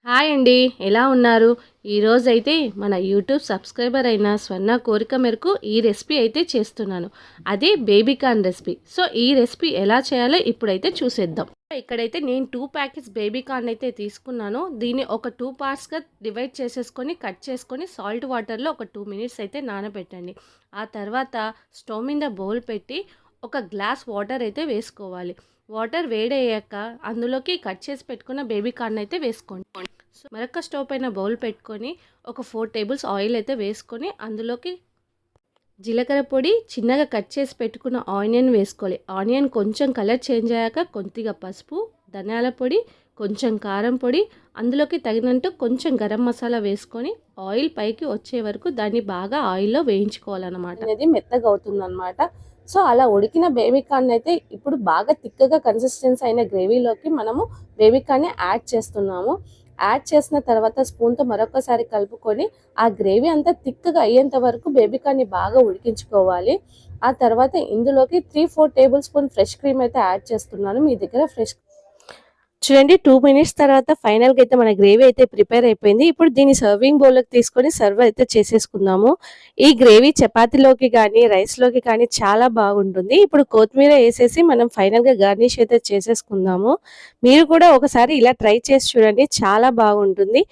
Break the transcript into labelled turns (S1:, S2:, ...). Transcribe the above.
S1: Hi అండి. ఎలా ఉన్నారు? ఈరోజైతే మన యూట్యూబ్ సబ్స్క్రైబర్ అయిన స్వర్ణ కోరిక మేరకు ఈ రెసిపీ అయితే చేస్తున్నాను. అదే బేబీ కార్న్ రెసిపీ. సో ఈ రెసిపీ ఎలా చేయాలో ఇప్పుడైతే చూసేద్దాం. ఇక్కడైతే నేను 2 ప్యాకెట్స్ బేబీ కార్న్ అయితే తీసుకున్నాను. దీన్ని ఒక 2 పార్ట్స్గా డివైడ్ చేసేసుకొని కట్ చేసుకొని సాల్ట్ వాటర్లో ఒక 2 మినిట్స్ అయితే నానబెట్టండి. ఆ తర్వాత స్టవ్ మీద బౌల్ పెట్టి ఒక గ్లాస్ వాటర్ అయితే వేసుకోవాలి. వాటర్ వేడయ్యాక అందులోకి కట్ చేసి పెట్టుకున్న బేబీ కార్న్ అయితే వేసుకోండి. మరొక స్టవ్ పైన బౌల్ పెట్టుకొని ఒక 4 టేబుల్స్ ఆయిల్ అయితే వేసుకొని అందులోకి జీలకర్ర పొడి, చిన్నగా కట్ చేసి పెట్టుకున్న ఆనియన్ వేసుకోవాలి. ఆనియన్ కొంచెం కలర్ చేంజ్ అయ్యాక కొద్దిగా పసుపు, ధనియాల పొడి, కొంచెం కారం పొడి, అందులోకి తగినంత కొంచెం గరం మసాలా వేసుకొని ఆయిల్ పైకి వచ్చే వరకు దాన్ని బాగా ఆయిల్లో వేయించుకోవాలన్నమాట. అనేది మెత్తగా అవుతుందన్నమాట. సో అలా ఉడికిన బేబీ కార్న్ అయితే ఇప్పుడు బాగా తిక్కగా కన్సిస్టెన్సీ అయిన గ్రేవీలోకి మనము బేబీ కార్న్ని యాడ్ చేస్తున్నాము. యాడ్ చేసిన తర్వాత స్పూన్తో మరొకసారి కలుపుకొని ఆ గ్రేవీ అంతా తిక్కగా అయ్యేంత వరకు బేబీ కార్న్ని బాగా ఉడికించుకోవాలి. ఆ తర్వాత ఇందులోకి 3-4 టేబుల్ స్పూన్ ఫ్రెష్ క్రీమ్ అయితే యాడ్ చేస్తున్నాను. మీ దగ్గర ఫ్రెష్ చూడండి 2 మినిట్స్ తర్వాత ఫైనల్గా అయితే మన గ్రేవీ అయితే ప్రిపేర్ అయిపోయింది. ఇప్పుడు దీన్ని సర్వింగ్ బౌల్లోకి తీసుకొని సర్వ్ అయితే చేసేసుకుందాము. ఈ గ్రేవీ చపాతీలోకి కానీ రైస్లోకి కానీ చాలా బాగుంటుంది. ఇప్పుడు కొత్తిమీర వేసేసి మనం ఫైనల్గా గార్నిష్ అయితే చేసేసుకుందాము. మీరు కూడా ఒకసారి ఇలా ట్రై చేసి చూడండి, చాలా బాగుంటుంది.